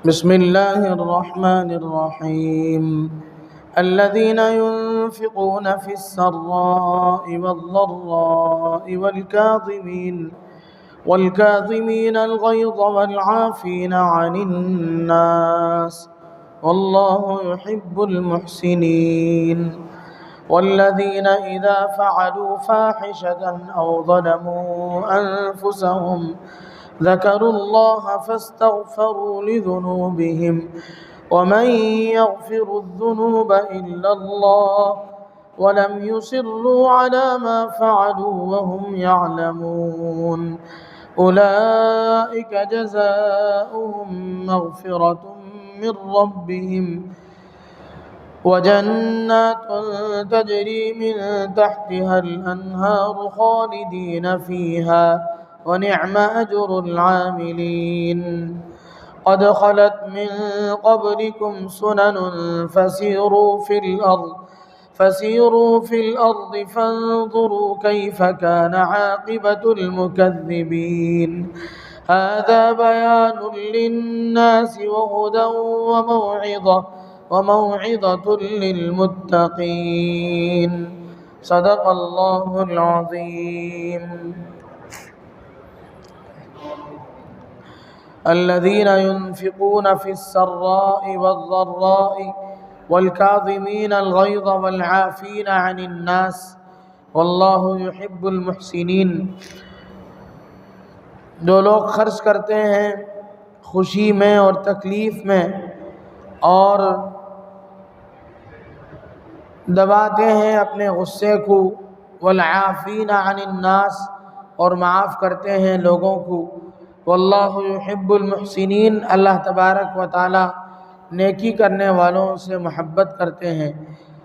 بسم الله الرحمن الرحيم الذين ينفقون في السراء والضراء والكاظمين الغيظ والعافين عن الناس والله يحب المحسنين والذين إذا فعلوا فاحشة أو ظلموا أنفسهم ذكروا الله فاستغفروا لذنوبهم ومن يغفر الذنوب إلا الله ولم يصروا على ما فعلوا وهم يعلمون أولئك جزاؤهم مغفرة من ربهم وجنات تجري من تحتها الأنهار خالدين فيها ونعم أجر العاملين قد خلت من قبلكم سنن فسيروا في الأرض فانظروا كيف كان عاقبة المكذبين هذا بيان للناس وهدى وموعظة للمتقين صدق الله العظيم الذين ينفقون في السراء والضراء والكاظمين الغيظ والعافين عن الناس والله يحب المحسنين جو لوگ خرچ کرتے ہیں خوشی میں اور تکلیف میں اور دباتے ہیں اپنے غصے کو والعافین عن الناس اور معاف کرتے ہیں لوگوں کو واللہ یحب المحسنین اللہ تبارک و تعالی نیکی کرنے والوں سے محبت کرتے ہیں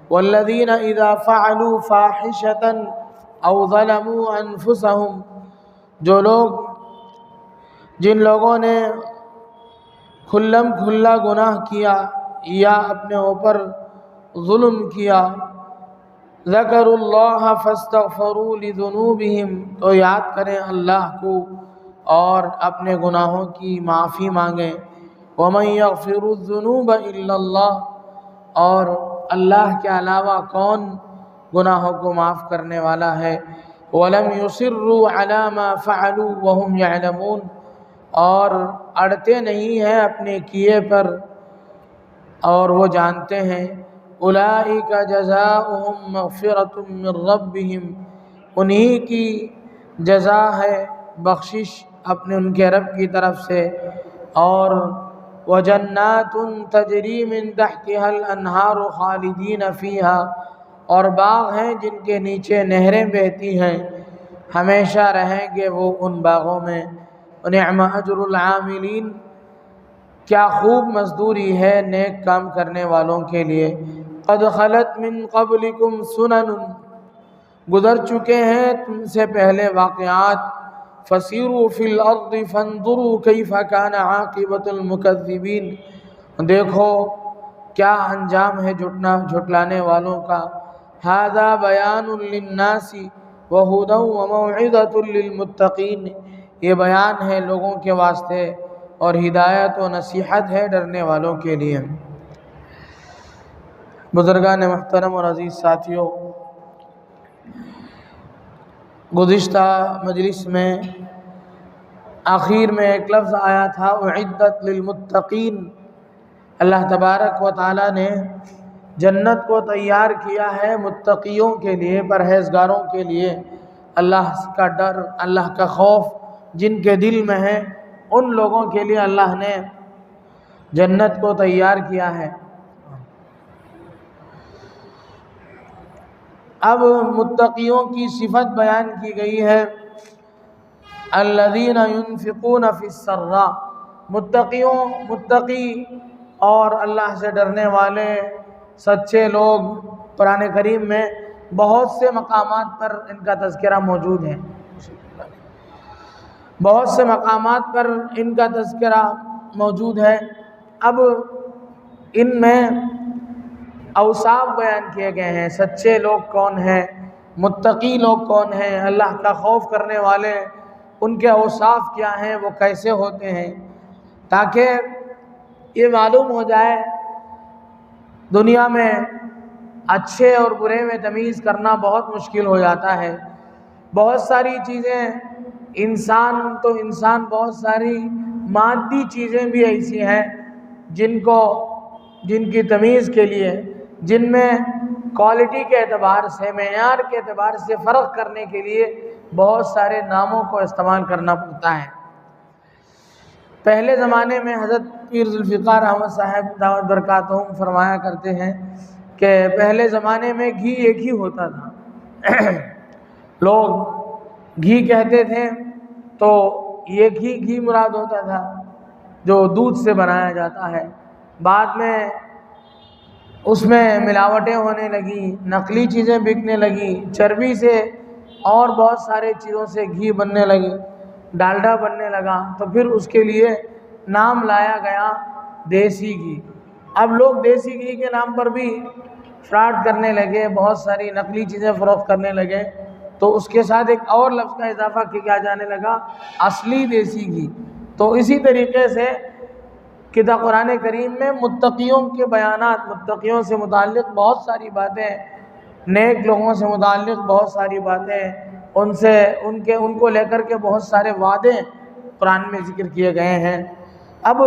والذین اذا فعلوا فاحشة او ظلموا انفسهم جن لوگوں نے کھلم کھلا گناہ کیا یا اپنے اوپر ظلم کیا ذکروا اللہ فاستغفروا لذنوبہم تو یاد کریں اللہ کو اور اپنے گناہوں کی معافی مانگیں وَمَن يَغْفِرُ الذُّنُوبَ إِلَّا اللَّهُ اور اللہ کے علاوہ کون گناہوں کو معاف کرنے والا ہے وَلَمْ يُصِرُّوا عَلَى مَا فَعَلُوا وَهُمْ يَعْلَمُونَ اور اڑتے نہیں ہیں اپنے کیے پر اور وہ جانتے ہیں أُولَئِكَ جَزَاؤُهُمْ مَغْفِرَةٌ مِّن رَّبِّهِمْ انہی کی جزا ہے بخشش اپنے ان کے رب کی طرف سے اور وَجَنَّاتٌ تَجْرِي مِن تَحْتِهَا الْأَنْهَارُ خَالِدِينَ فِيهَا اور باغ ہیں جن کے نیچے نہریں بہتی ہیں ہمیشہ رہیں گے وہ ان باغوں میں وَنِعْمَ أَجْرُ الْعَامِلِينَ کیا خوب مزدوری ہے نیک کام کرنے والوں کے لیے قد خلت من قبلکم سنن گزر چکے ہیں تم سے پہلے واقعات فسیروا فی الارض فانظروا کیف کان عاقبۃ المکذبین دیکھو کیا انجام ہے جھٹلانے والوں کا ھذا بیان للناس وہدی وموعظۃ للمتقین یہ بیان ہے لوگوں کے واسطے اور ہدایت و نصیحت ہے ڈرنے والوں کے لیے بزرگان محترم اور عزیز ساتھیوں گزشتہ مجلس میں آخر میں ایک لفظ آیا تھا اعدت للمتقین اللہ تبارک و تعالی نے جنت کو تیار کیا ہے متقیوں کے لیے پرہیزگاروں کے لیے اللہ کا ڈر اللہ کا خوف جن کے دل میں ہے ان لوگوں کے لیے اللہ نے جنت کو تیار کیا ہے اب متقیوں کی صفت بیان کی گئی ہے الذین ينفقون فی السراء متقی اور اللہ سے ڈرنے والے سچے لوگ قرآن کریم میں بہت سے مقامات پر ان کا تذکرہ موجود ہے بہت سے مقامات پر ان کا تذکرہ موجود ہے اب ان میں اوصاف بیان کیے گئے ہیں سچے لوگ کون ہیں متقی لوگ کون ہیں اللہ کا خوف کرنے والے ان کے اوصاف کیا ہیں وہ کیسے ہوتے ہیں تاکہ یہ معلوم ہو جائے دنیا میں اچھے اور برے میں تمیز کرنا بہت مشکل ہو جاتا ہے۔ بہت ساری چیزیں انسان بہت ساری مادی چیزیں بھی ایسی ہیں جن کی تمیز کے لیے، جن میں کوالٹی کے اعتبار سے، معیار کے اعتبار سے فرق کرنے کے لیے بہت سارے ناموں کو استعمال کرنا پڑتا ہے۔ پہلے زمانے میں حضرت پیر ذوالفقار احمد صاحب دامت برکاتہم فرمایا کرتے ہیں کہ پہلے زمانے میں گھی ایک ہی ہوتا تھا۔ لوگ گھی کہتے تھے تو ایک ہی گھی مراد ہوتا تھا جو دودھ سے بنایا جاتا ہے۔ بعد میں اس میں ملاوٹیں ہونے لگیں، نقلی چیزیں بکنے لگیں، چربی سے اور بہت سارے چیزوں سے گھی بننے لگی، ڈالڈا بننے لگا، تو پھر اس کے لیے نام لایا گیا دیسی گھی۔ اب لوگ دیسی گھی کے نام پر بھی فراڈ کرنے لگے، بہت ساری نقلی چیزیں فروخت کرنے لگے، تو اس کے ساتھ ایک اور لفظ کا اضافہ کیا جانے لگا، اصلی دیسی گھی۔ تو اسی طریقے سے کتاب قرآن کریم میں متقیوں کے بیانات، متقیوں سے متعلق بہت ساری باتیں، نیک لوگوں سے متعلق بہت ساری باتیں، ان کو لے کر کے بہت سارے وعدے قرآن میں ذکر کیے گئے ہیں۔ اب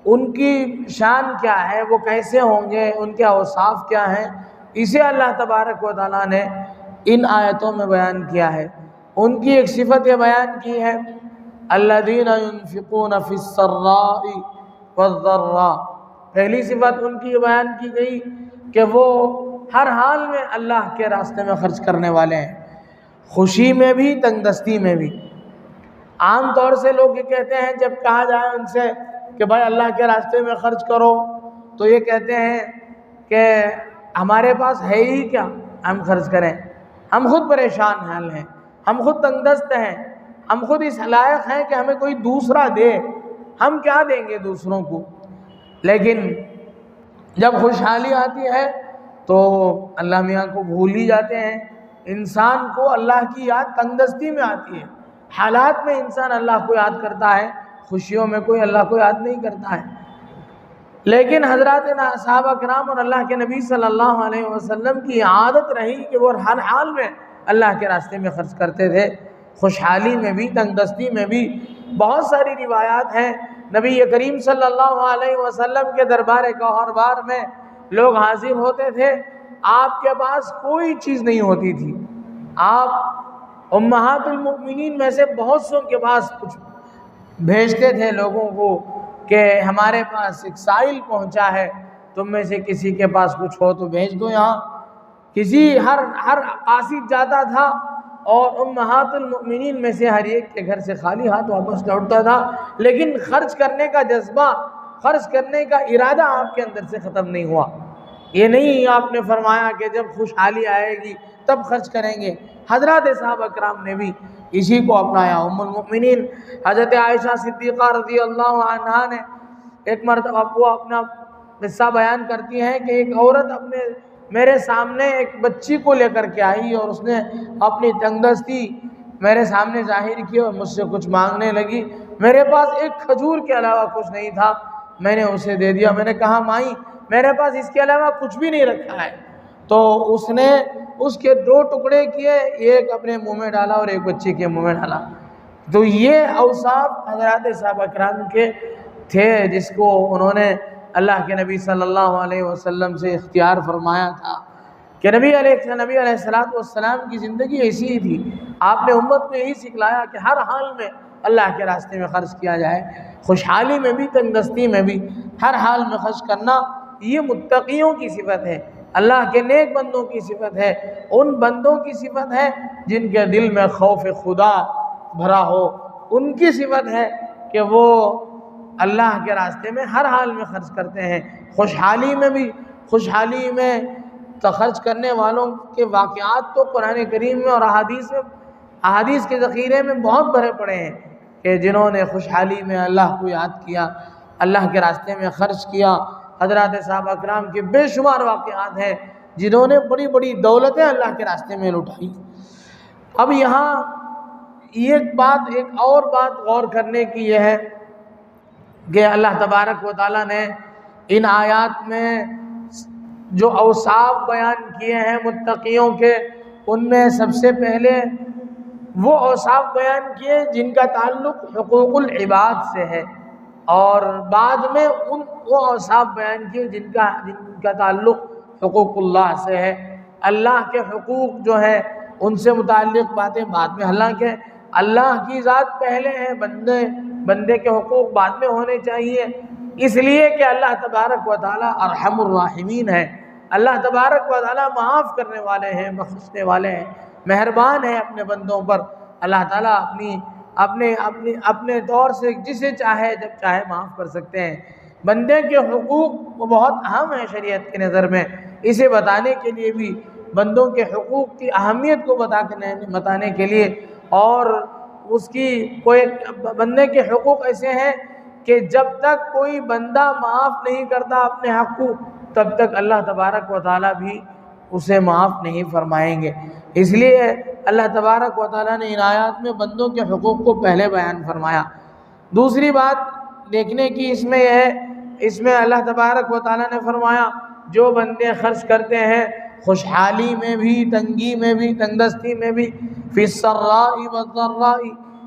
ان کی شان کیا ہے، وہ کیسے ہوں گے، ان کے اوصاف کیا ہیں، اسے اللہ تبارک و تعالیٰ نے ان آیتوں میں بیان کیا ہے۔ ان کی ایک صفت یہ بیان کی ہے، الذین ينفقون فی السراء والضراء۔ پہلی صفت ان کی یہ بیان کی گئی کہ وہ ہر حال میں اللہ کے راستے میں خرچ کرنے والے ہیں، خوشی میں بھی تنگ دستی میں بھی۔ عام طور سے لوگ یہ کہتے ہیں جب کہا جائے ان سے کہ بھائی اللہ کے راستے میں خرچ کرو، تو یہ کہتے ہیں کہ ہمارے پاس ہے ہی کیا ہم خرچ کریں، ہم خود پریشان حال ہیں، ہم خود تنگ دست ہیں، ہم خود اس لائق ہیں کہ ہمیں کوئی دوسرا دے، ہم کیا دیں گے دوسروں کو۔ لیکن جب خوشحالی آتی ہے تو اللہ میاں کو بھول ہی جاتے ہیں۔ انسان کو اللہ کی یاد تنگ دستی میں آتی ہے، حالات میں انسان اللہ کو یاد کرتا ہے، خوشیوں میں کوئی اللہ کو یاد نہیں کرتا ہے۔ لیکن حضرات صحابہ کرام اور اللہ کے نبی صلی اللہ علیہ وسلم کی عادت رہی کہ وہ ہر حال میں اللہ کے راستے میں خرچ کرتے تھے، خوشحالی میں بھی تنگ دستی میں بھی۔ بہت ساری روایات ہیں، نبی کریم صلی اللہ علیہ وسلم کے دربار کوثر بار میں لوگ حاضر ہوتے تھے، آپ کے پاس کوئی چیز نہیں ہوتی تھی، آپ امہات المؤمنین میں سے بہت سو کے پاس کچھ بھیجتے تھے لوگوں کو کہ ہمارے پاس ایک سائل پہنچا ہے، تم میں سے کسی کے پاس کچھ ہو تو بھیج دو یہاں۔ ہر قاصد جاتا تھا اور امہات المؤمنین میں سے ہر ایک کے گھر سے خالی ہاتھ واپس لوٹتا تھا، لیکن خرچ کرنے کا جذبہ، خرچ کرنے کا ارادہ آپ کے اندر سے ختم نہیں ہوا۔ یہ نہیں آپ نے فرمایا کہ جب خوشحالی آئے گی تب خرچ کریں گے۔ حضرات صحابہ کرام نے بھی اسی کو اپنایا۔ ام المؤمنین حضرت عائشہ صدیقہ رضی اللہ عنہا نے ایک مرتبہ وہ اپنا قصہ بیان کرتی ہیں کہ ایک عورت میرے سامنے ایک بچی کو لے کر کے آئی اور اس نے اپنی تنگ دستی میرے سامنے ظاہر کی اور مجھ سے کچھ مانگنے لگی۔ میرے پاس ایک کھجور کے علاوہ کچھ نہیں تھا، میں نے اسے دے دیا۔ میں نے کہا مائی میرے پاس اس کے علاوہ کچھ بھی نہیں رکھا ہے، تو اس نے اس کے 2 ٹکڑے کیے، ایک اپنے منہ میں ڈالا اور ایک بچے کے منہ میں ڈالا۔ تو یہ اوصاف حضرات صحابہ کرام کے تھے جس کو انہوں نے اللہ کے نبی صلی اللہ علیہ وسلم سے اختیار فرمایا تھا کہ نبی علیہ السلام کی زندگی ایسی ہی تھی۔ آپ نے امت کو یہی سکھلایا کہ ہر حال میں اللہ کے راستے میں خرچ کیا جائے، خوشحالی میں بھی تنگ دستی میں بھی، ہر حال میں خرچ کرنا۔ یہ متقیوں کی صفت ہے، اللہ کے نیک بندوں کی صفت ہے، ان بندوں کی صفت ہے جن کے دل میں خوف خدا بھرا ہو۔ ان کی صفت ہے کہ وہ اللہ کے راستے میں ہر حال میں خرچ کرتے ہیں، خوشحالی میں بھی۔ خوشحالی میں خرچ کرنے والوں کے واقعات تو قرآن کریم میں اور احادیث کے ذخیرے میں بہت بھرے پڑے ہیں کہ جنہوں نے خوشحالی میں اللہ کو یاد کیا، اللہ کے راستے میں خرچ کیا۔ حضرات صحابہ کرام کے بے شمار واقعات ہیں جنہوں نے بڑی بڑی دولتیں اللہ کے راستے میں لٹائی۔ اب یہاں ایک اور بات غور کرنے کی یہ ہے کہ اللہ تبارک و تعالیٰ نے ان آیات میں جو اوصاف بیان کیے ہیں متقیوں کے، ان میں سب سے پہلے وہ اوصاف بیان کیے جن کا تعلق حقوق العباد سے ہے، اور بعد میں وہ اوصاف بیان کیے جن کا تعلق حقوق اللہ سے ہے۔ اللہ کے حقوق جو ہے ان سے متعلق باتیں بعد میں، حالانکہ اللہ کی ذات پہلے ہے، بندے کے حقوق بعد میں ہونے چاہیے، اس لیے کہ اللہ تبارک و تعالیٰ ارحم الراحمین ہے۔ اللہ تبارک و تعالیٰ معاف کرنے والے ہیں، بخشنے والے ہیں، مہربان ہیں اپنے بندوں پر۔ اللہ تعالیٰ اپنے طور سے جسے چاہے جب چاہے معاف کر سکتے ہیں۔ بندے کے حقوق وہ بہت اہم ہیں شریعت کی نظر میں، اسے بتانے کے لیے بھی، بندوں کے حقوق کی اہمیت کو بتانے کے لیے، اور اس کی کوئی بندے کے حقوق ایسے ہیں کہ جب تک کوئی بندہ معاف نہیں کرتا اپنے حق کو، تب تک اللہ تبارک و تعالیٰ بھی اسے معاف نہیں فرمائیں گے۔ اس لیے اللہ تبارک و تعالیٰ نے ان آیات میں بندوں کے حقوق کو پہلے بیان فرمایا۔ دوسری بات دیکھنے کی اس میں یہ ہے، اس میں اللہ تبارک و تعالیٰ نے فرمایا جو بندے خرچ کرتے ہیں خوشحالی میں بھی، تنگی میں بھی، تنگ دستی میں بھی، فی السراء والضراء،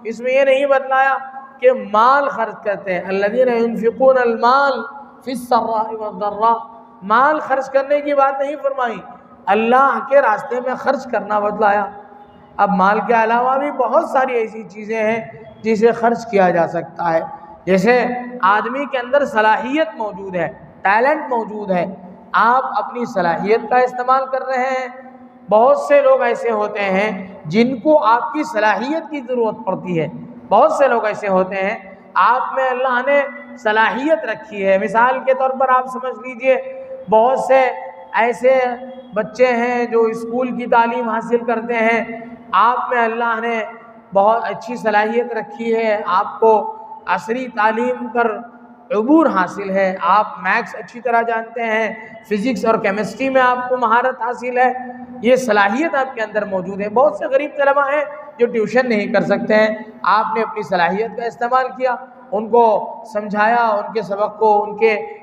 اس میں یہ نہیں بتلایا کہ مال خرچ کرتے ہیں، الذین ينفقون المال فی السراء والضراء، مال خرچ کرنے کی بات نہیں فرمائی، اللہ کے راستے میں خرچ کرنا بتلایا۔ اب مال کے علاوہ بھی بہت ساری ایسی چیزیں ہیں جسے خرچ کیا جا سکتا ہے، جیسے آدمی کے اندر صلاحیت موجود ہے، ٹیلنٹ موجود ہے، آپ اپنی صلاحیت کا استعمال کر رہے ہیں۔ بہت سے لوگ ایسے ہوتے ہیں جن کو آپ کی صلاحیت کی ضرورت پڑتی ہے، بہت سے لوگ ایسے ہوتے ہیں آپ میں اللہ نے صلاحیت رکھی ہے۔ مثال کے طور پر آپ سمجھ لیجئے، بہت سے ایسے بچے ہیں جو اسکول کی تعلیم حاصل کرتے ہیں، آپ میں اللہ نے بہت اچھی صلاحیت رکھی ہے، آپ کو عصری تعلیم پر عبور حاصل ہے، آپ میتھس اچھی طرح جانتے ہیں، فزکس اور کیمسٹری میں آپ کو مہارت حاصل ہے، یہ صلاحیت آپ کے اندر موجود ہے۔ بہت سے غریب طلبہ ہیں جو ٹیوشن نہیں کر سکتے ہیں، آپ نے اپنی صلاحیت کا استعمال کیا، ان کو سمجھایا، ان کے سبق کو،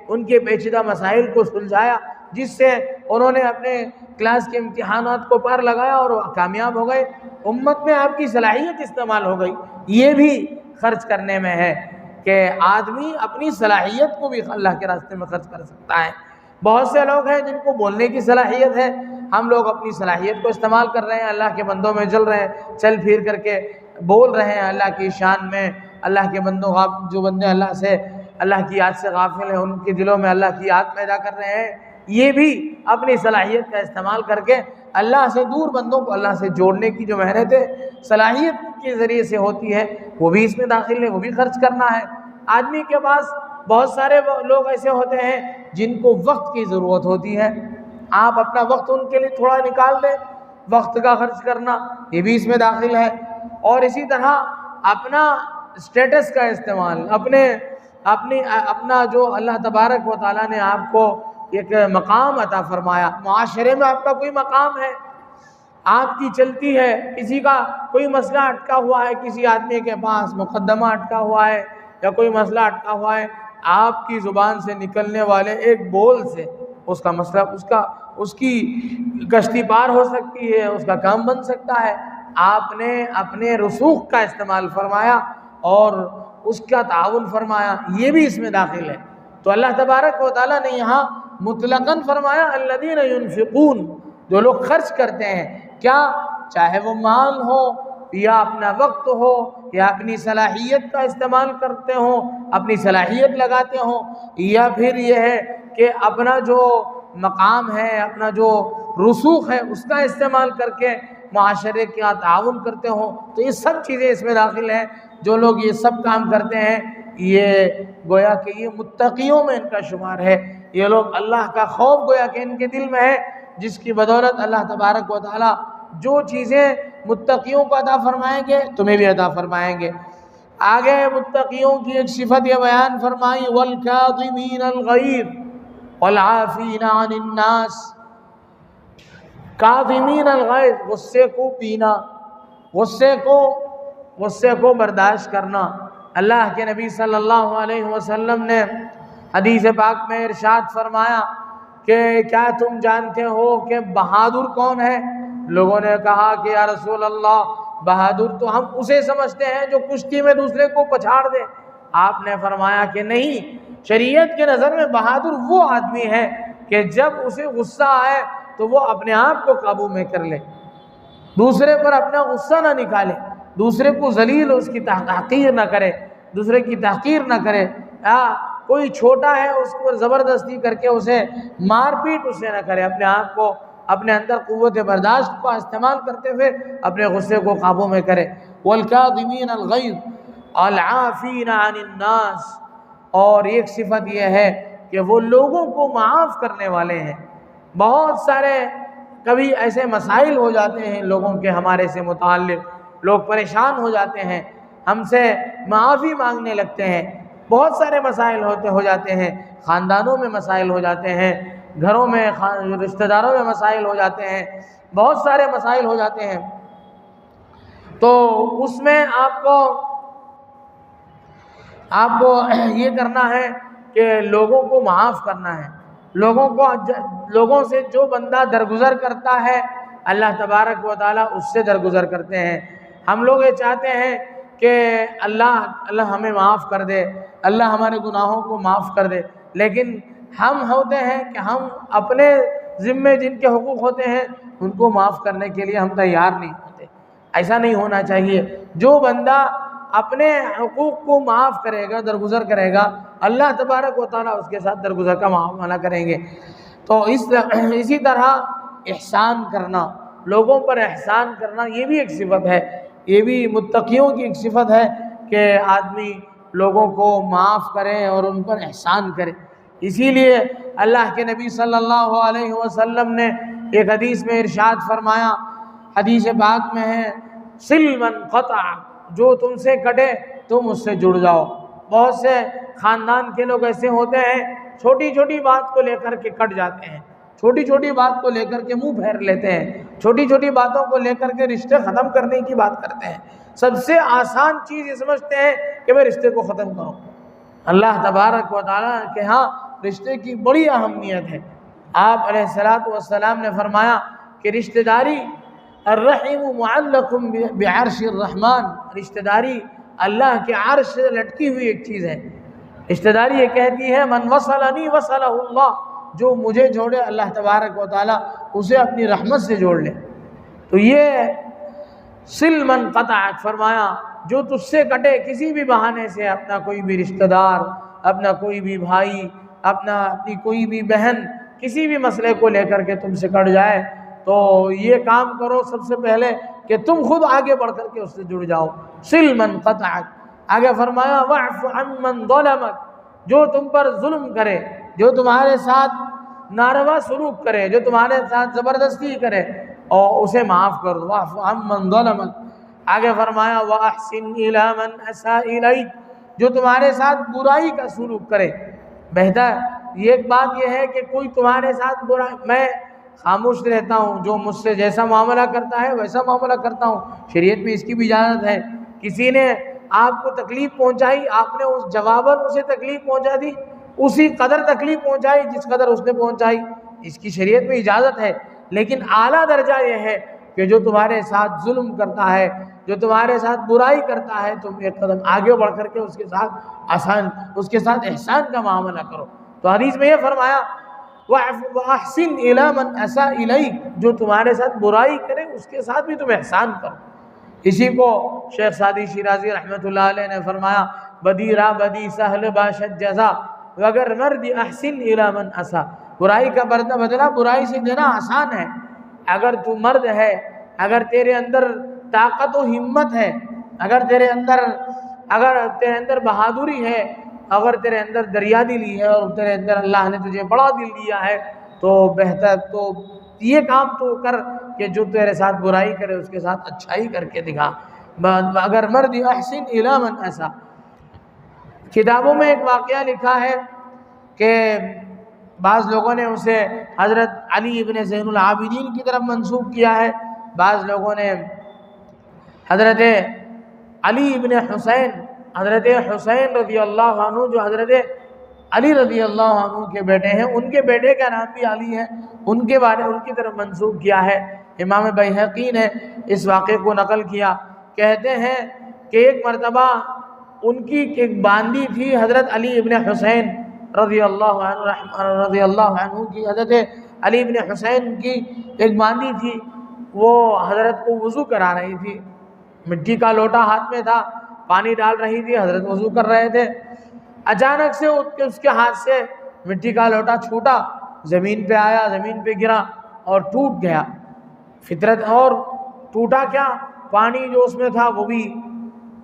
ان کے پیچیدہ مسائل کو سلجھایا، جس سے انہوں نے اپنے کلاس کے امتحانات کو پار لگایا اور کامیاب ہو گئے، امت میں آپ کی صلاحیت استعمال ہو گئی۔ یہ بھی خرچ کرنے میں ہے کہ آدمی اپنی صلاحیت کو بھی اللہ کے راستے میں خرچ کر سکتا ہے۔ بہت سے لوگ ہیں جن کو بولنے کی صلاحیت ہے، ہم لوگ اپنی صلاحیت کو استعمال کر رہے ہیں، اللہ کے بندوں میں چل رہے ہیں، چل پھر کر کے بول رہے ہیں اللہ کی شان میں، اللہ کے بندوں جو بندے اللہ کی یاد سے غافل ہیں، ان کے دلوں میں اللہ کی یاد پیدا کر رہے ہیں، یہ بھی اپنی صلاحیت کا استعمال کر کے اللہ سے دور بندوں کو اللہ سے جوڑنے کی جو محنت ہے صلاحیت کے ذریعے سے ہوتی ہے، وہ بھی اس میں داخل ہے، وہ بھی خرچ کرنا ہے۔ آدمی کے پاس بہت سارے لوگ ایسے ہوتے ہیں جن کو وقت کی ضرورت ہوتی ہے، آپ اپنا وقت ان کے لیے تھوڑا نکال دیں، وقت کا خرچ کرنا یہ بھی اس میں داخل ہے، اور اسی طرح اپنا اسٹیٹس کا استعمال، اپنا جو اللہ تبارک و تعالیٰ نے آپ کو ایک مقام عطا فرمایا، معاشرے میں آپ کا کوئی مقام ہے، آپ کی چلتی ہے، کسی کا کوئی مسئلہ اٹکا ہوا ہے، کسی آدمی کے پاس مقدمہ اٹکا ہوا ہے یا کوئی مسئلہ اٹکا ہوا ہے، آپ کی زبان سے نکلنے والے ایک بول سے اس کا مسئلہ اس کی کشتی پار ہو سکتی ہے، اس کا کام بن سکتا ہے۔ آپ نے اپنے رسوخ کا استعمال فرمایا اور اس کا تعاون فرمایا، یہ بھی اس میں داخل ہے۔ تو اللہ تبارک و تعالیٰ نے یہاں مطلقاً فرمایا الذین ینفقون، جو لوگ خرچ کرتے ہیں، کیا چاہے وہ مال ہو یا اپنا وقت ہو یا اپنی صلاحیت کا استعمال کرتے ہوں، اپنی صلاحیت لگاتے ہوں، یا پھر یہ ہے کہ اپنا جو مقام ہے، اپنا جو رسوخ ہے اس کا استعمال کر کے معاشرے کا تعاون کرتے ہوں، تو یہ سب چیزیں اس میں داخل ہیں۔ جو لوگ یہ سب کام کرتے ہیں یہ گویا کہ یہ متقیوں میں ان کا شمار ہے، یہ لوگ اللہ کا خوف گویا کہ ان کے دل میں ہے، جس کی بدولت اللہ تبارک و تعالی جو چیزیں متقیوں کو عطا فرمائیں گے تمہیں بھی عطا فرمائیں گے۔ آگے متقیوں کی ایک صفت یہ بیان فرمائی والکاظمین الغیظ والعافین عن الناس۔ کاظمین الغیظ، غصے کو پینا، غصے کو برداشت کرنا۔ اللہ کے نبی صلی اللہ علیہ وسلم نے حدیث پاک میں ارشاد فرمایا کہ کیا تم جانتے ہو کہ بہادر کون ہے؟ لوگوں نے کہا کہ یا رسول اللہ بہادر تو ہم اسے سمجھتے ہیں جو کشتی میں دوسرے کو پچھاڑ دے۔ آپ نے فرمایا کہ نہیں، شریعت کے نظر میں بہادر وہ آدمی ہے کہ جب اسے غصہ آئے تو وہ اپنے آپ کو قابو میں کر لے، دوسرے پر اپنا غصہ نہ نکالے، دوسرے کو ذلیل اس کی تحقیر نہ کرے، دوسرے کی تحقیر نہ کرے، کوئی چھوٹا ہے اس پر زبردستی کر کے اسے مار پیٹ اسے نہ کرے، اپنے آپ کو، اپنے اندر قوت برداشت کا استعمال کرتے ہوئے اپنے غصے کو قابو میں کرے۔ وَالْكَاظِمِينَ الْغَيْظَ الْعَافِينَ عَنِ النَّاسِ، اور ایک صفت یہ ہے کہ وہ لوگوں کو معاف کرنے والے ہیں۔ بہت سارے کبھی ایسے مسائل ہو جاتے ہیں لوگوں کے ہمارے سے متعلق، لوگ پریشان ہو جاتے ہیں، ہم سے معافی مانگنے لگتے ہیں، بہت سارے مسائل ہو جاتے ہیں، خاندانوں میں مسائل ہو جاتے ہیں، گھروں میں رشتہ داروں میں مسائل ہو جاتے ہیں، بہت سارے مسائل ہو جاتے ہیں۔ تو اس میں آپ کو یہ کرنا ہے کہ لوگوں کو معاف کرنا ہے، لوگوں سے جو بندہ درگزر کرتا ہے اللہ تبارک و تعالیٰ اس سے درگزر کرتے ہیں۔ ہم لوگ یہ چاہتے ہیں کہ اللہ ہمیں معاف کر دے، اللہ ہمارے گناہوں کو معاف کر دے، لیکن ہم ہوتے ہیں کہ ہم اپنے ذمے جن کے حقوق ہوتے ہیں ان کو معاف کرنے کے لیے ہم تیار نہیں ہوتے۔ ایسا نہیں ہونا چاہیے۔ جو بندہ اپنے حقوق کو معاف کرے گا، درگزر کرے گا، اللہ تبارک و تعالیٰ اس کے ساتھ درگزر کا معاملہ کریں گے۔ تو اسی طرح احسان کرنا، لوگوں پر احسان کرنا، یہ بھی ایک صفت ہے، یہ بھی متقیوں کی ایک صفت ہے کہ آدمی لوگوں کو معاف کرے اور ان پر احسان کرے۔ اسی لیے اللہ کے نبی صلی اللہ علیہ وسلم نے ایک حدیث میں ارشاد فرمایا، حدیث پاک میں ہے، صل من قطع، جو تم سے کٹے تم اس سے جڑ جاؤ۔ بہت سے خاندان کے لوگ ایسے ہوتے ہیں، چھوٹی چھوٹی بات کو لے کر کے کٹ جاتے ہیں، چھوٹی چھوٹی بات کو لے کر کے منہ پھیر لیتے ہیں، چھوٹی چھوٹی باتوں کو لے کر کے رشتے ختم کرنے کی بات کرتے ہیں۔ سب سے آسان چیز یہ سمجھتے ہیں کہ میں رشتے کو ختم کروں۔ اللہ تبارک و تعالیٰ کے ہاں رشتے کی بڑی اہمیت ہے۔ آپ علیہ الصلوۃ والسلام نے فرمایا کہ رشتہ داری، الرحم معلق بعرش الرحمن، رشتہ داری اللہ کے عرش سے لٹکی ہوئی ایک چیز ہے۔ رشتہ داری یہ کہتی ہے، من وصلنی وصلہ اللہ، جو مجھے جوڑے اللہ تبارک و تعالیٰ اسے اپنی رحمت سے جوڑ لے۔ تو یہ صل من قطعک فرمایا، جو تجھ سے کٹے کسی بھی بہانے سے، اپنا کوئی بھی رشتہ دار، اپنا کوئی بھی بھائی، اپنی کوئی بھی بہن، کسی بھی مسئلے کو لے کر کے تم سے کٹ جائے، تو یہ کام کرو سب سے پہلے کہ تم خود آگے بڑھ کر کے اس سے جڑ جاؤ۔ صل من قطعک، آگے فرمایا واعف عن من ظلمک، جو تم پر ظلم کرے، جو تمہارے ساتھ ناروا سلوک کرے، جو تمہارے ساتھ زبردستی کرے، اور اسے معاف کر دو، واعف عن من ظلمک۔ آگے فرمایا واحسن الی من اساء الیک، جو تمہارے ساتھ برائی کا سلوک کرے۔ بہتر یہ ایک بات یہ ہے کہ کوئی تمہارے ساتھ برا، میں خاموش رہتا ہوں، جو مجھ سے جیسا معاملہ کرتا ہے ویسا معاملہ کرتا ہوں، شریعت میں اس کی بھی اجازت ہے۔ کسی نے آپ کو تکلیف پہنچائی، آپ نے اس جواباً اسے تکلیف پہنچا دی، اسی قدر تکلیف پہنچائی جس قدر اس نے پہنچائی، اس کی شریعت میں اجازت ہے۔ لیکن اعلیٰ درجہ یہ ہے کہ جو تمہارے ساتھ ظلم کرتا ہے، جو تمہارے ساتھ برائی کرتا ہے، تم ایک قدم آگے بڑھ کر کے اس کے ساتھ احسان کا معاملہ کرو۔ تو حدیث میں یہ فرمایا وَأَحْسِنْ إِلَىٰ مَنْ أَسَاءَ إِلَيْكَ، جو تمہارے ساتھ برائی کرے اس کے ساتھ بھی تم احسان کرو۔ اسی کو شیخ سعدی شیرازی رحمۃ اللہ علیہ نے فرمایا، بدی را بدی سہل باشد جزا، وگر مرد احسن إِلَىٰ مَنْ أَسَاءَ، برائی کا بدلہ برائی سے دینا آسان ہے۔ اگر تو مرد ہے، اگر تیرے اندر طاقت و ہمت ہے، اگر تیرے اندر بہادری ہے، اگر تیرے اندر دریا دلی ہے، اور تیرے اندر اللہ نے تجھے بڑا دل دیا ہے، تو بہتر تو یہ کام تو کر کہ جو تیرے ساتھ برائی کرے اس کے ساتھ اچھائی کر کے دکھا۔ اگر مرد احسن الی من اساء۔ کتابوں میں ایک واقعہ لکھا ہے کہ بعض لوگوں نے اسے حضرت علی ابن زین العابدین کی طرف منسوب کیا ہے، بعض لوگوں نے حضرت علی ابن حسین حضرت حسین رضی اللہ عنہ جو حضرت علی رضی اللہ عنہ کے بیٹے ہیں، ان کے بیٹے کا نام بھی علی ہے، ان کی طرف منسوب کیا ہے۔ امام بیہقی نے اس واقعے کو نقل کیا، کہتے ہیں کہ ایک مرتبہ ان کی ایک باندی تھی حضرت علی ابن حسین رضی اللہ عنہ کی، حضرت علی ابن حسین کی ایک باندی تھی، وہ حضرت کو وضو کرا رہی تھی، مٹی کا لوٹا ہاتھ میں تھا، پانی ڈال رہی تھی، حضرت وضو کر رہے تھے، اچانک سے اس کے ہاتھ سے مٹی کا لوٹا چھوٹا، زمین پہ آیا، زمین پہ گرا اور ٹوٹ گیا، فطرت، اور ٹوٹا کیا، پانی جو اس میں تھا وہ بھی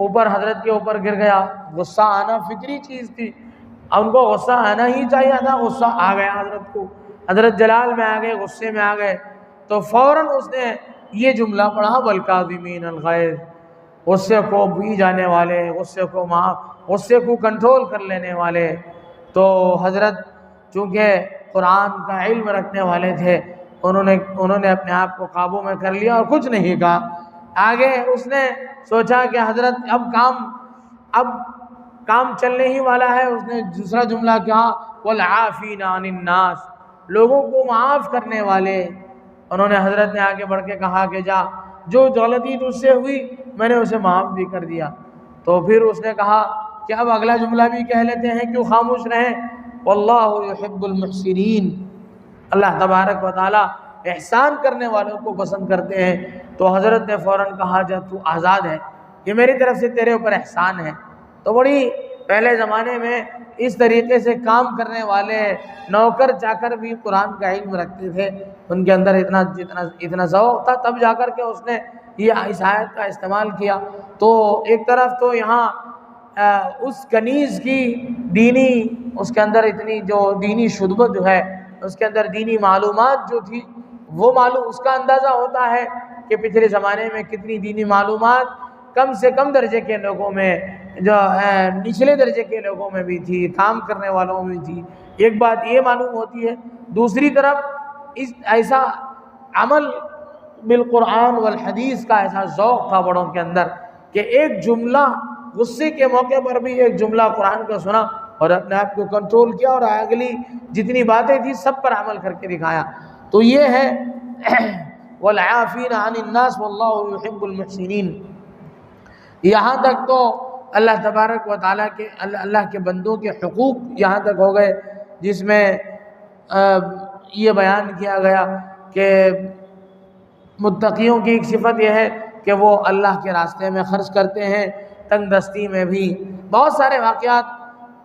اوپر حضرت کے اوپر گر گیا۔ غصہ آنا فطری چیز تھی، ان کو غصہ آنا ہی چاہیے تھا، غصہ آ گیا حضرت کو، حضرت جلال میں آ گئے، غصے میں آ گئے، تو فوراً اس نے یہ جملہ پڑھا، والکاظمین الغیظ، غصے کو پی جانے والے، غصے کو کنٹرول کر لینے والے۔ تو حضرت چونکہ قرآن کا علم رکھنے والے تھے، انہوں نے اپنے آپ کو قابو میں کر لیا اور کچھ نہیں کہا۔ آگے اس نے سوچا کہ حضرت اب کام چلنے ہی والا ہے، اس نے دوسرا جملہ کہا، والعافین عن الناس، لوگوں کو معاف کرنے والے۔ انہوں نے حضرت نے آگے بڑھ کے کہا کہ جا، جو غلطی تجھ سے ہوئی میں نے اسے معاف بھی کر دیا۔ تو پھر اس نے کہا کہ اب اگلا جملہ بھی کہہ لیتے ہیں، کیوں خاموش رہیں، واللہ یحب المحسنین، اللہ تبارک و تعالی احسان کرنے والوں کو پسند کرتے ہیں۔ تو حضرت نے فوراً کہا، جب تو آزاد ہے، یہ میری طرف سے تیرے اوپر احسان ہے۔ تو بڑی پہلے زمانے میں اس طریقے سے کام کرنے والے نوکر جا کر بھی قرآن کا علم رکھتے تھے، ان کے اندر اتنا ذوق تھا، تب جا کر کے اس نے یہ اس آیت کا استعمال کیا۔ تو ایک طرف تو یہاں اس کنیز کی دینی، اس کے اندر اتنی جو دینی شدت جو ہے، اس کے اندر دینی معلومات جو تھی وہ اس کا اندازہ ہوتا ہے کہ پچھلے زمانے میں کتنی دینی معلومات کم سے کم درجے کے لوگوں میں، جو نچلے درجے کے لوگوں میں بھی تھی، کام کرنے والوں میں بھی تھی۔ ایک بات یہ معلوم ہوتی ہے، دوسری طرف ایسا عمل بالقرآن والحدیث کا ایسا ذوق تھا بڑوں کے اندر کہ ایک جملہ، غصے کے موقع پر بھی ایک جملہ قرآن کا سنا اور اپنے آپ کو کنٹرول کیا، اور اگلی جتنی باتیں تھیں سب پر عمل کر کے دکھایا۔ تو یہ ہے والعافین عن الناس واللہ یحب المحسنین۔ یہاں تک تو اللہ تبارک و تعالیٰ کے، اللہ کے بندوں کے حقوق یہاں تک ہو گئے، جس میں یہ بیان کیا گیا کہ متقیوں کی ایک صفت یہ ہے کہ وہ اللہ کے راستے میں خرچ کرتے ہیں، تنگ دستی میں بھی۔ بہت سارے واقعات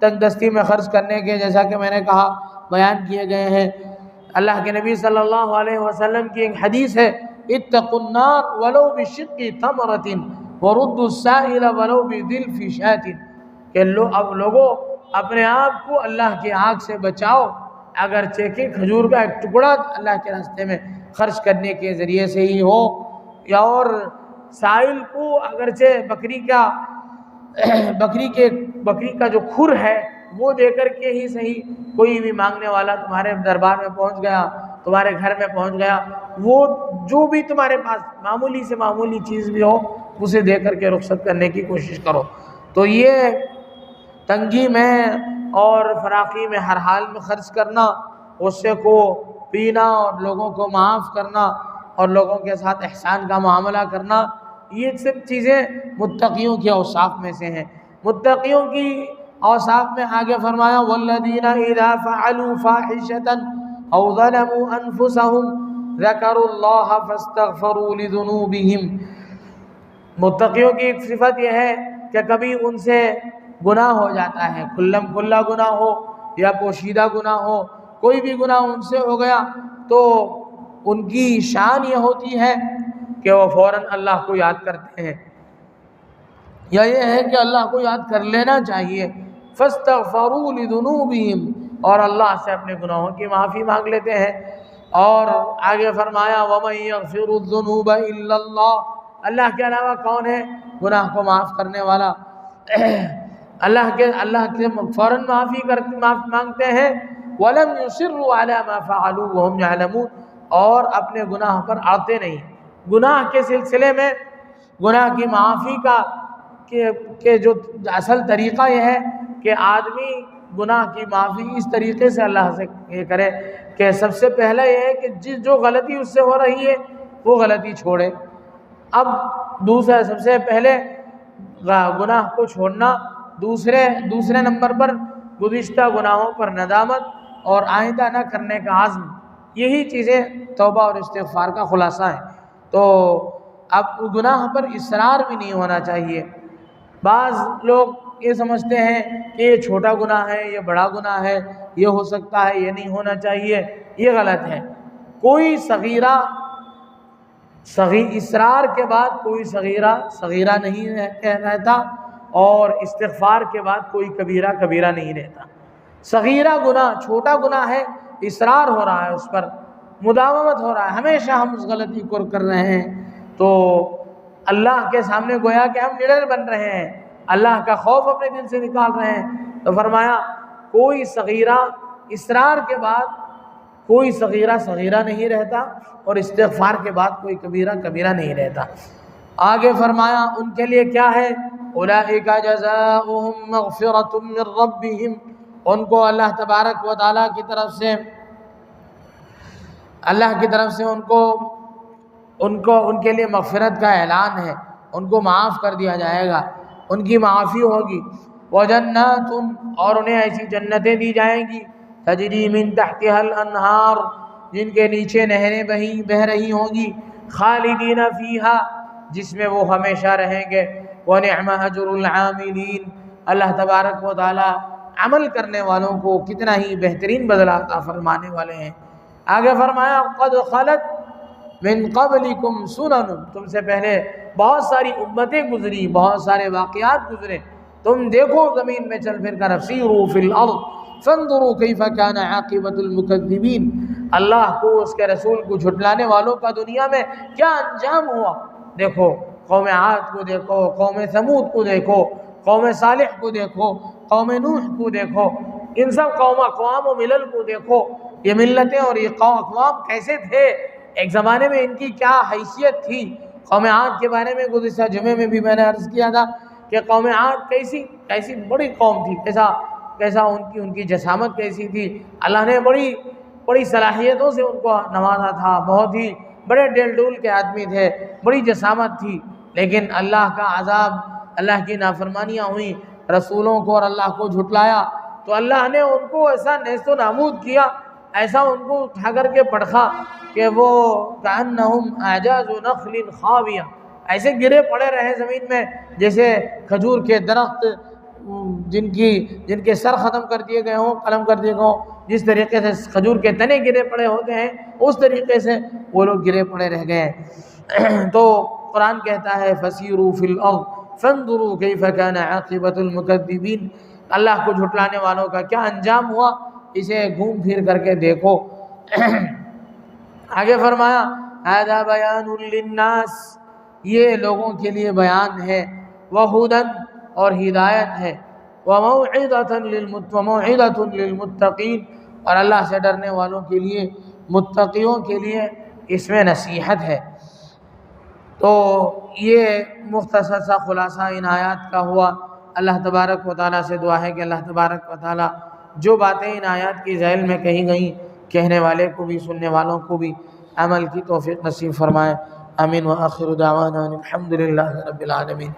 تنگ دستی میں خرچ کرنے کے، جیسا کہ میں نے کہا، بیان کیے گئے ہیں۔ اللہ کے نبی صلی اللہ علیہ وسلم کی ایک حدیث ہے، اتقوا النار ولو بشق تمرۃ وردوا السائل ولو بذلف شاة، کہ اب لوگوں اپنے آپ کو اللہ کی آگ سے بچاؤ، اگرچہ کہ کھجور کا ایک ٹکڑا اللہ کے راستے میں خرچ کرنے کے ذریعے سے ہی ہو، یا اور سائل کو اگرچہ بکری کا جو کھر ہے وہ دے کر کے ہی صحیح، کوئی بھی مانگنے والا تمہارے دربار میں پہنچ گیا، تمہارے گھر میں پہنچ گیا، وہ جو بھی تمہارے پاس معمولی سے معمولی چیز بھی ہو اسے دے کر کے رخصت کرنے کی کوشش کرو۔ تو یہ تنگی میں اور فراخی میں ہر حال میں خرچ کرنا، غصے کو پینا اور لوگوں کو معاف کرنا اور لوگوں کے ساتھ احسان کا معاملہ کرنا، یہ سب چیزیں متقیوں کے اوصاف میں سے ہیں۔ متقیوں کی اوصاف میں آگے فرمایا، والذین اذا فعلوا فاحشۃ او ظلموا انفسهم ذکروا اللہ فاستغفروا لذنوبہم۔ متقیوں کی ایک صفت یہ ہے کہ کبھی ان سے گناہ ہو جاتا ہے، کھلا گناہ ہو یا پوشیدہ گناہ ہو، کوئی بھی گناہ ان سے ہو گیا تو ان کی شان یہ ہوتی ہے کہ وہ فوراً اللہ کو یاد کرتے ہیں، یا یہ ہے کہ اللہ کو یاد کر لینا چاہیے، فاستغفروا لذنوبہم، اور اللہ سے اپنے گناہوں کی معافی مانگ لیتے ہیں۔ اور آگے فرمایا، ومن یغفر الذنوب الا اللہ، اللہ کے علاوہ کون ہے گناہ کو معاف کرنے والا؟ اللہ کے فوراً معافی مانگتے ہیں، ولم یصروا علی ما فعلوا وهم یعلمون، اور اپنے گناہ پر آتے نہیں۔ گناہ کے سلسلے میں، گناہ کی معافی کا کہ جو اصل طریقہ یہ ہے کہ آدمی گناہ کی معافی اس طریقے سے اللہ سے یہ کرے کہ سب سے پہلا یہ ہے کہ جو غلطی اس سے ہو رہی ہے وہ غلطی چھوڑے. اب دوسرا سب سے پہلے گناہ کو چھوڑنا، دوسرے نمبر پر گزشتہ گناہوں پر ندامت اور آئندہ نہ کرنے کا عزم. یہی چیزیں توبہ اور استغفار کا خلاصہ ہے. تو اب گناہ پر اصرار بھی نہیں ہونا چاہیے. بعض لوگ یہ سمجھتے ہیں کہ یہ چھوٹا گناہ ہے، یہ بڑا گناہ ہے، یہ ہو سکتا ہے، یہ نہیں ہونا چاہیے. یہ غلط ہے. کوئی اصرار کے بعد کوئی صغیرہ نہیں رہتا، اور استغفار کے بعد کوئی کبیرہ نہیں رہتا. صغیرہ گناہ چھوٹا گناہ ہے، اصرار ہو رہا ہے، اس پر مداومت ہو رہا ہے، ہمیشہ ہم اس غلطی کو کر رہے ہیں، تو اللہ کے سامنے گویا کہ ہم نڈر بن رہے ہیں، اللہ کا خوف اپنے دل سے نکال رہے ہیں. تو فرمایا کوئی صغیرہ اصرار کے بعد کوئی صغیرہ نہیں رہتا، اور استغفار کے بعد کوئی کبیرہ نہیں رہتا. آگے فرمایا ان کے لیے کیا ہے؟ اولئک جزاؤہم مغفرۃ من ربہم، ان کو اللہ تبارک و تعالیٰ کی طرف سے ان کے لیے مغفرت کا اعلان ہے، ان کو معاف کر دیا جائے گا، ان کی معافی ہوگی. وجنات، اور انہیں ایسی جنتیں دی جائیں گی، تجری من تحتها الانہار، جن کے نیچے نہریں بہہ رہی ہوں گی، خالدین فیہا، جس میں وہ ہمیشہ رہیں گے. ونعم اجر العاملین، اللہ تبارک و تعالی عمل کرنے والوں کو کتنا ہی بہترین بدلہ عطا فرمانے والے ہیں. آگے فرمایا قد خلت من قبلکم سنن، تم سے پہلے بہت ساری امتیں گزری، بہت سارے واقعات گزرے، تم دیکھو زمین میں چل پھر کر، سیروا فی الارض فانظروا کیف کان عاقبۃ المکذبین، اللہ کو اس کے رسول کو جھٹلانے والوں کا دنیا میں کیا انجام ہوا. دیکھو قوم عاد کو دیکھو، قوم ثمود کو دیکھو، قوم صالح کو دیکھو، قوم نوح کو دیکھو، ان سب اقوام و ملل کو دیکھو. یہ ملتیں اور یہ اقوام کیسے تھے، ایک زمانے میں ان کی کیا حیثیت تھی. قوم عاد کے بارے میں گزشتہ جمعے میں بھی میں نے عرض کیا تھا کہ قوم عاد کیسی بڑی قوم تھی، کیسا ان کی جسامت کیسی تھی. اللہ نے بڑی صلاحیتوں سے ان کو نوازا تھا، بہت ہی بڑے ڈیل ڈول کے آدمی تھے، بڑی جسامت تھی. لیکن اللہ کا عذاب، اللہ کی نافرمانیاں ہوئیں، رسولوں کو اور اللہ کو جھٹلایا، تو اللہ نے ان کو ایسا نیست و نابود کیا، ایسا ان کو اٹھا کر کے پڑھا کہ وہ کأنہم اعجاز نخل خاویہ، ایسے گرے پڑے رہے زمین میں جیسے کھجور کے درخت جن کے سر ختم کر دیے گئے ہوں، قلم کر دیے گئے ہوں، جس طریقے سے کھجور کے تنے گرے پڑے ہوتے ہیں اس طریقے سے وہ لوگ گرے پڑے رہ گئے. تو قرآن کہتا ہے فسیروا فی الارض فانظروا کیف کان عاقبۃ المکذبین، اللہ کو جھٹلانے والوں کا کیا انجام ہوا، اسے گھوم پھر کر کے دیکھو. آگے فرمایا ھذا بیان للناس، یہ لوگوں کے لیے بیان ہے، وہدی، اور ہدایت ہے، وموعظۃ للمتقین، اور اللہ سے ڈرنے والوں کے لیے، متقیوں کے لیے اس میں نصیحت ہے. تو یہ مختصر سا خلاصہ ان آیات کا ہوا. اللہ تبارک و تعالیٰ سے دعا ہے کہ اللہ تبارک و تعالیٰ جو باتیں ان آیات کی ذیل میں کہی گئیں، کہنے والے کو بھی سننے والوں کو بھی عمل کی توفیق نصیب فرمائے. آمین. وآخر دعوانا الحمد للہ رب العالمین.